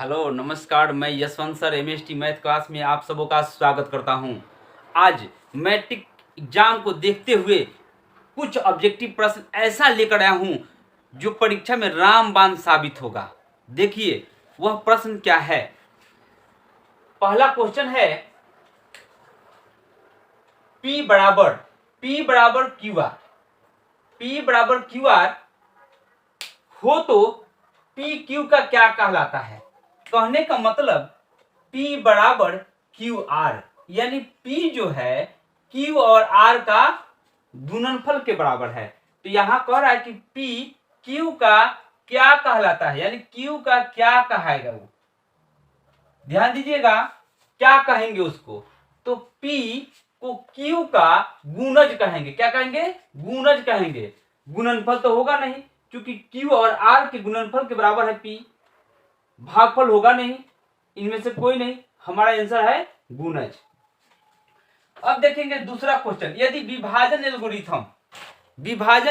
Hello नमस्कार, मैं Yashwant sir MST math class में आप सबों का स्वागत करता हूं। आज मैट्रिक एग्जाम को देखते हुए कुछ ऑब्जेक्टिव प्रश्न ऐसा लेकर आया हूं जो परीक्षा में रामबाण साबित होगा। देखिए वह प्रश्न क्या है। पहला क्वेश्चन है P बराबर क्यू आर हो तो पी क्यू का क्या कहलाता है। कहने का मतलब P बराबर क्यू आर, यानी P जो है Q और R का गुणनफल के बराबर है। तो यहां कह रहा है कि P Q का क्या कहलाता है, यानी Q का क्या कहेगा वो। ध्यान दीजिएगा क्या कहेंगे उसको। तो P को Q का गुणज कहेंगे। क्या कहेंगे? गुणज कहेंगे। गुणनफल तो होगा नहीं, क्योंकि Q और R के गुणनफल के बराबर है P। भागफल होगा नहीं, इनमें से कोई नहीं। हमारा आंसर है गुणज। अब देखेंगे दूसरा क्वेश्चन। यदि विभाजन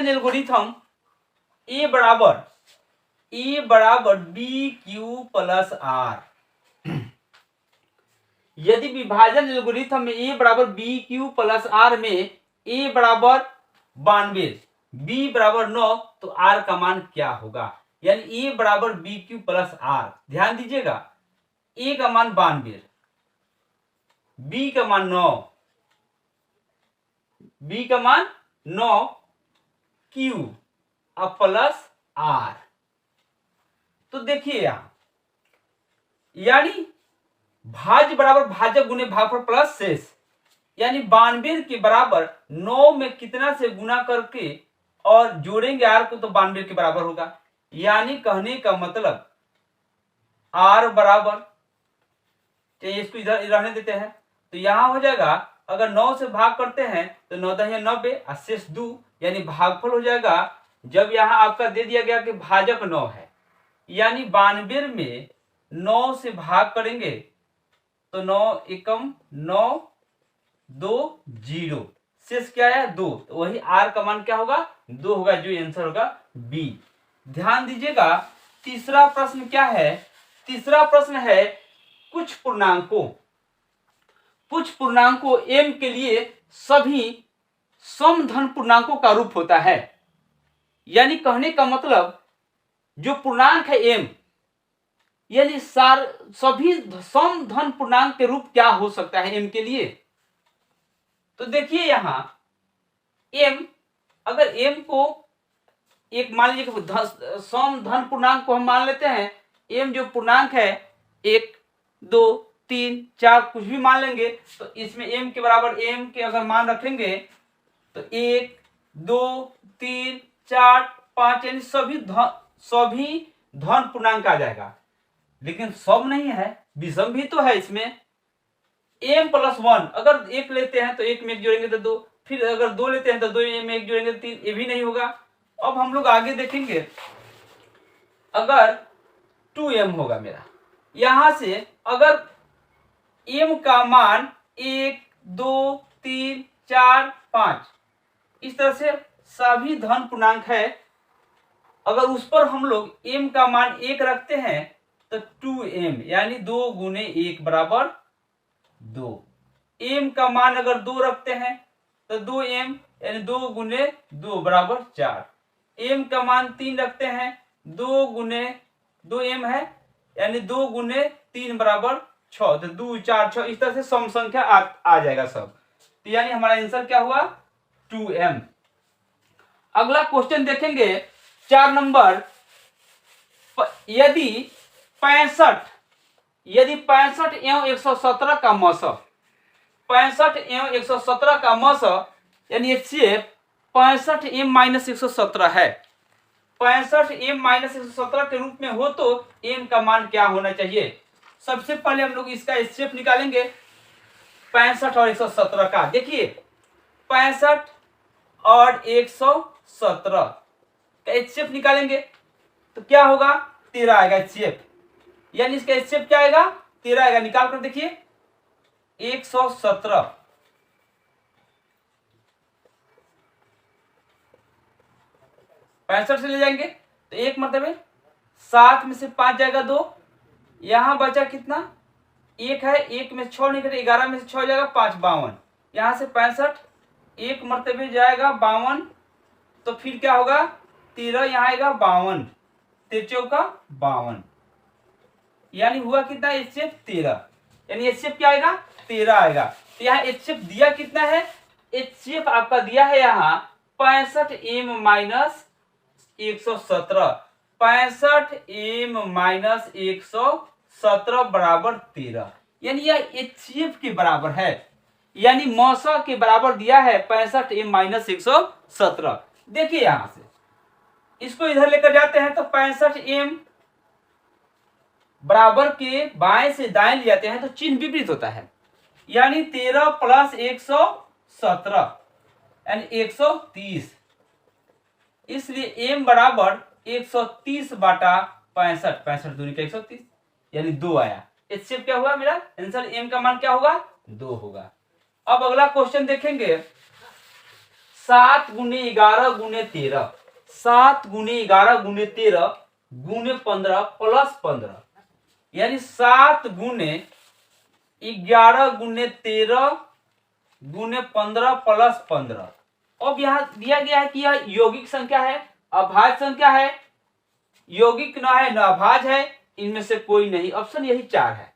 एल्गोरिथम ए बराबर बी क्यू प्लस आर, यदि विभाजन एल्गोरिथम में ए बराबर बी क्यू प्लस आर में ए बराबर 92, बी बराबर 9, तो आर का मान क्या होगा। यानी ए बराबर बी क्यू प्लस आर। ध्यान दीजिएगा, ए का मान 92, बी का मान 9, क्यू अब प्लस आर। तो देखिए यहां, यानी भाज्य बराबर भाजक गुने भागफल प्लस शेष, यानी 92 के बराबर 9 में कितना से गुना करके और जोड़ेंगे आर को, तो 92 के बराबर होगा। यानी कहने का मतलब आर बराबर, चलिए इसको इधर रहने देते हैं, तो यहां हो जाएगा अगर 9 से भाग करते हैं तो 9 दहिया 90 और शेष 2, यानी भागफल हो जाएगा। जब यहां आपका दे दिया गया कि भाजक 9 है, यानी 92 में 9 से भाग करेंगे तो 9 एकम 9, 2 0, शेष क्या है 2, तो वही आर का मान क्या होगा 2 होगा, जो आंसर होगा बी। ध्यान दीजिएगा तीसरा प्रश्न क्या है। तीसरा प्रश्न है कुछ पूर्णांकों m के लिए सभी समधन पूर्णांकों का रूप होता है। यानी कहने का मतलब जो पूर्णांक है m, यानी सभी समधन पूर्णांक के रूप क्या हो सकता है m के लिए। तो देखिए यहां m, अगर m को एक मान लीजिए समधन पूर्णांक को हम मान लेते हैं, m जो पूर्णांक है 1 2 3 4 कुछ भी मान लेंगे, तो इसमें m के बराबर m के अगर मान रखेंगे तो 1 2 3 4 5, यानी सभी धन पूर्णांक आ जाएगा। लेकिन सब नहीं है, विषम भी तो है इसमें। m प्लस 1 अगर 1 लेते हैं तो 1 में 1 जोड़ेंगे तो 2, फिर अगर 2 लेते हैं तो 2 में 1 जोड़ेंगे तो 3, ये भी नहीं होगा। अब हम लोग आगे देखेंगे, अगर 2m होगा मेरा, यहां से अगर m का मान 1 2 3 4 5 इस तरह से सभी धन पूर्णांक है, अगर उस पर हम लोग m का मान 1 रखते हैं तो 2m, यानी 2 गुने 1 बराबर 2। m का मान अगर 2 रखते हैं तो 2m, यानी 2 गुने 2 बराबर 4। m का मान 3 रखते हैं, 2 गुने 2m है, यानी 2 गुने 3 बराबर 6, तो 2 4 6 इस तरह से सम संख्या आ जाएगा सब। तो यानी हमारा आंसर क्या हुआ 2m। अगला क्वेश्चन देखेंगे 4 नंबर। यदि 65 एवं 117 का मस, 65 एवं 117 का मस, यानी HCF 65m-117 है। 65m-117 के रूप में हो तो m का मान क्या होना चाहिए। सबसे पहले हम लोग इसका HCF निकालेंगे 65 और 117 का। देखिए 65 और 117 का HCF निकालेंगे तो क्या होगा 13 आएगा HCF, यानी इसका HCF क्या आएगा 13 आएगा। निकाल कर देखिए 117 65 से ले जाएंगे तो एक मतलब 7 में से 5 जाएगा 2, यहाँ बचा कितना, एक है, एक में 6 नहीं कटे, 11 में से 6 हो जाएगा 5, 52। यहाँ से 65, एक मरतबे जाएगा 52, तो फिर क्या होगा 13, यहाँ आएगा 52, 13 का 52, यानी हुआ कितना HCF 13, यानी HCF क्या आएगा 13 आएगा। तो यहाँ HCF दिया कितना है, HCF आपका दिया है यहाँ 65m माइनस 117, 65m माइनस 117 बराबर 13, यानी यह HCF के बराबर है, यानी मौसा के बराबर दिया है 65m माइनस 117। देखिए यहां से इसको इधर लेकर जाते हैं तो 65m बराबर के बाएं से दाएं ले जाते हैं तो चिन्ह विपरीत होता है, यानी 13 प्लस 117 यानी 130, इसलिए m बराबर 130 बाटा 65, 65 दूनी का 130 यानी 2 आया। HCF क्या हुआ मेरा आंसर, m का मान क्या होगा 2 होगा। अब अगला क्वेश्चन देखेंगे, 7 गुने 11 गुने 13, 7 गुने 11 गुने 13 गुने 15 प्लस 15, यानी 7 गुने 11 गुने 13 गुने 15 प्लस 15। अब यहाँ दिया गया है कि यह यौगिक संख्या है, अभाज्य संख्या है, यौगिक न है न अभाज्य है, इनमें से कोई नहीं, ऑप्शन यही 4 है।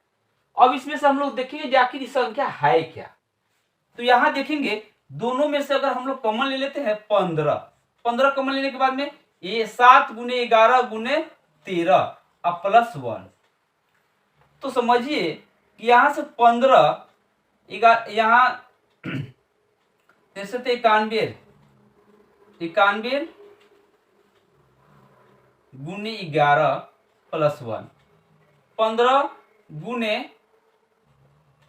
अब इसमें से हम लोग देखेंगे कि आखिर संख्या है क्या। तो यहां देखेंगे दोनों में से अगर हम लोग कॉमन ले लेते हैं 15, 15 कॉमन लेने के बाद में ये 7 गुने 11 गुने 13 अब प्लस 1, तो समझिए कि यहां से 15 यहां 91 गुने 11 प्लस 1, 15 गुने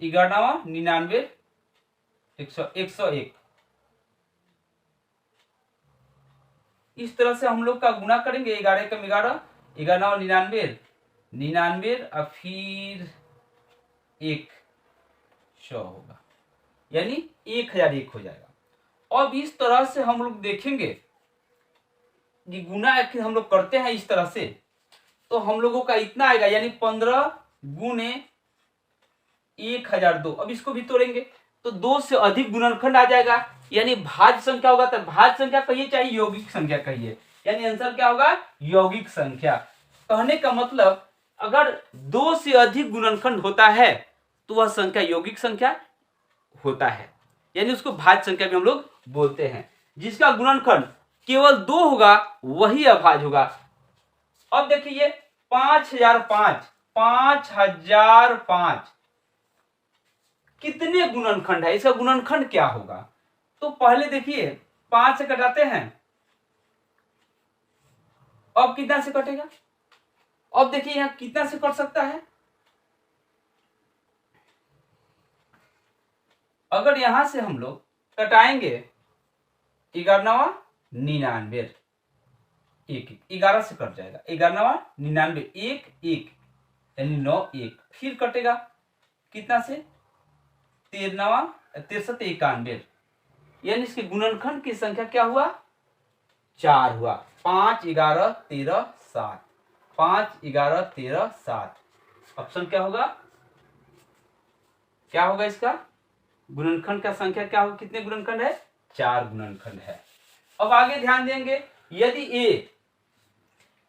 11 99 101, इस तरह से हम लोग का गुना करेंगे, 11 कम 11, 11 99 और फिर 100 होगा, यानी 1001 हो जाएगा। अब इस तरह से हम लोग देखेंगे कि गुना हम लोग करते हैं इस तरह से, तो हम लोगों का इतना आएगा, यानी 15 गुने 1002। अब इसको भी तोड़ेंगे तो 2 से अधिक गुणनखंड आ जाएगा, यानी भाज्य संख्या होगा, तो भाज्य संख्या कहिए चाहे यौगिक संख्या कहिए, यानी आंसर क्या होगा यौगिक संख्या। कहने का मतलब अगर 2 से अधिक गुणनखंड होता है तो वह संख्या यौगिक संख्या होता है, यानी उसको भाज्य संख्या भी हम लोग बोलते हैं। जिसका गुणनखंड केवल 2 होगा वही अभाज्य होगा। अब देखिए 5005 कितने गुणनखंड है, इसका गुणनखंड क्या होगा। तो पहले देखिए 5 से कटाते हैं, अब कितना से कटेगा, अब देखिए यहां कितना से कट सकता है, अगर यहां से हम लोग कटाएंगे 11 99 1 11 से कट जाएगा, 11 99 1 1 यानी 9 1, फिर कटेगा कितना से 13 63 91, यानी इसके गुणनखंड की संख्या क्या हुआ 4 हुआ। 5 11 13 7, 5 11 13 7, ऑप्शन क्या होगा, क्या होगा इसका गुणनखंड का संख्या क्या होगा, कितने गुणनखंड है 4 गुणनखंड है। अब आगे ध्यान देंगे,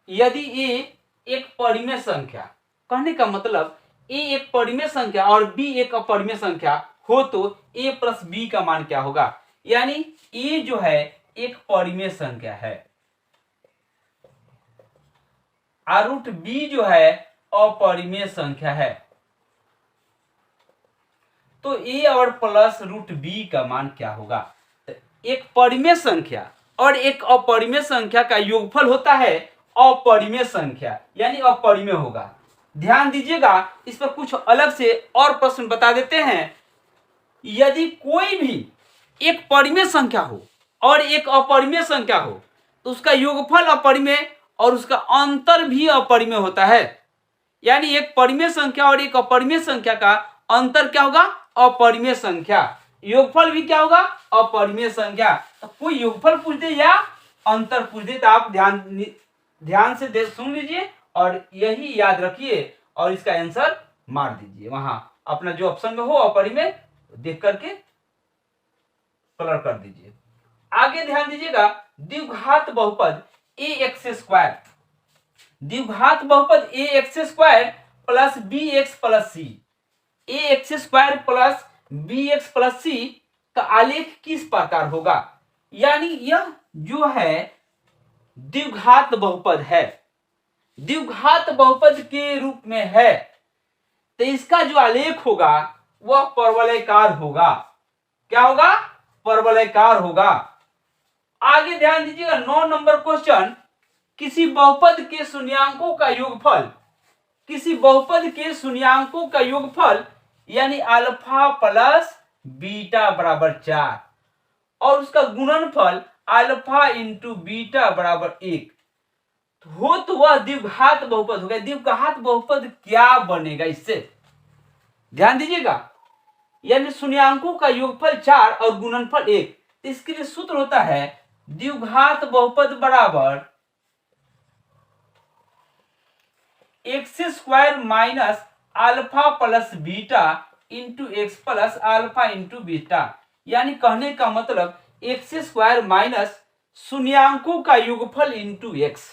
यदि ए एक परिमेय संख्या, कहने का मतलब ए एक परिमेय संख्या और बी एक अपरिमेय संख्या हो तो a प्लस बी का मान क्या होगा, यानी a जो है एक परिमेय संख्या है और रूट b जो है अपरिमेय संख्या है, तो a और प्लस रूट b का मान क्या होगा। एक परिमेय संख्या और एक अपरिमेय संख्या का योगफल होता है अपरिमेय संख्या, यानी अपरिमेय होगा। ध्यान दीजिएगा, इस पर कुछ अलग से और प्रश्न बता देते हैं। यदि कोई भी एक परिमेय संख्या हो और एक अपरिमेय संख्या हो तो उसका योगफल अपरिमेय और उसका अंतर भी अपरिमेय होता है, यानी एक परिमेय संख्या और एक अपरिमेय संख्या का अंतर क्या होगा अपरिमेय संख्या, योगफल भी क्या होगा अपरिमेय संख्या। तो कोई योगफल पूछ दे या अंतर पूछ दे तो आप ध्यान से सुन लीजिए और यही याद रखिए और इसका आंसर मार दीजिए वहां अपना जो ऑप्शन में हो अपरी में देख करके कलर कर दीजिए। आगे ध्यान दीजिएगा, द्विघात बहुपद ए एक्स स्क्वायर, द्विघात बहुपद a x square plus b x plus c, a x square plus b x plus c का आलेख किस प्रकार होगा। यानी यह जो है द्विघात बहुपद है, द्विघात बहुपद के रूप में है, तो इसका जो आलेख होगा वह परवलयकार होगा। क्या होगा? परवलयकार होगा। आगे ध्यान दीजिएगा 9 नंबर क्वेश्चन, किसी बहुपद के शून्यांकों का योगफल, किसी बहुपद के शून्यांकों का योगफल यानी अल्फा प्लस बीटा बराबर 4 और उसका गुणनफल अल्फा इंटू बीटा बराबर 1 हो तो वह द्विघात बहुपद हो गया। द्विघात बहुपद क्या बनेगा इससे? ध्यान दीजिएगा, यानी शून्यांकों का योगफल 4 और गुणनफल 1, इसके लिए सूत्र होता है द्विघात बहुपद बराबर x square minus alpha plus beta into x plus alpha into beta. यानी कहने का मतलब एक्स स्क्वायर माइनस शून्यांकों का योगफल इंटू एक्स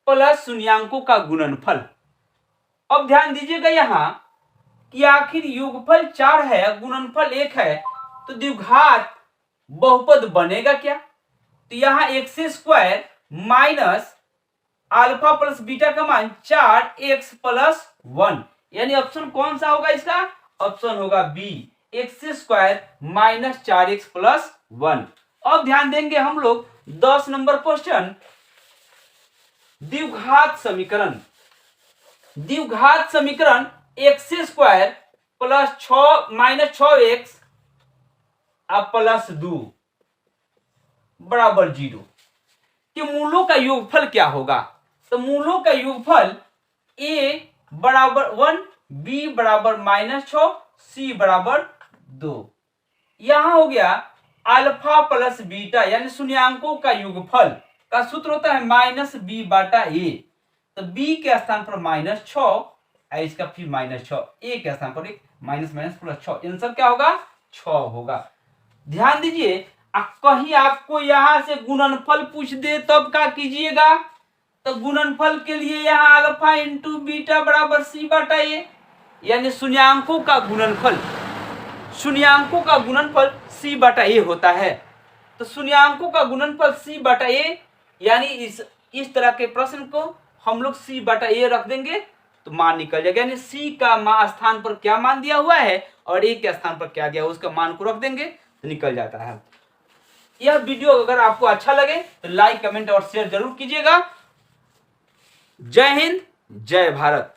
प्लस शून्यांकों का गुणनफल। अब ध्यान दीजिएगा यहां कि आखिर योगफल 4 है गुणनफल 1 है, तो द्विघात बहुपद बनेगा क्या? तो यहां x square minus alpha plus beta का मान 4x प्लस 1, यानी ऑप्शन कौन सा होगा इसका? ऑप्शन होगा B, X square minus 4x plus 1। अब ध्यान देंगे हम लोग 10 नंबर क्वेश्चन, द्विघात समीकरण, द्विघात समीकरण x square plus 6 minus 6x plus 2 बराबर 0 के मूलों का योगफल क्या होगा? तो मूलों का योगफल a बराबर 1, b बराबर -6, c बराबर 2। यहां हो गया अल्फा प्लस बीटा यानी शून्यांकों का योगफल का सूत्र होता है माइनस बी बाटा ए। तो b के स्थान पर -6, इसका फिर -6, a के स्थान पर एक माइनस माइनस प्लस 6, आंसर क्या होगा? 6 होगा। ध्यान दीजिए, कहीं आपको यहां से गुणनफल पूछ दे तब क्या कीजिएगा? तो गुणनफल के लिए यहां अल्फा इंटू बीटा बराबर सी बाटा ए, यानी शून्यांकों का गुणनफल, शून्यांकों का गुणनफल सी बाटा ए होता है। तो शून्यांकों का गुणनफल सी बाटा ए, यानी इस तरह के प्रश्न को हम लोग सी बाटा ए रख देंगे तो मान निकल जाएगा। यानी सी का स्थान पर क्या मान दिया हुआ है और ए के स्थान पर क्या दिया हुआ उसका मान को रख देंगे तो निकल जाता है। यह वीडियो अगर आपको अच्छा लगे तो लाइक, कमेंट और शेयर जरूर कीजिएगा। जय हिंद, जय भारत।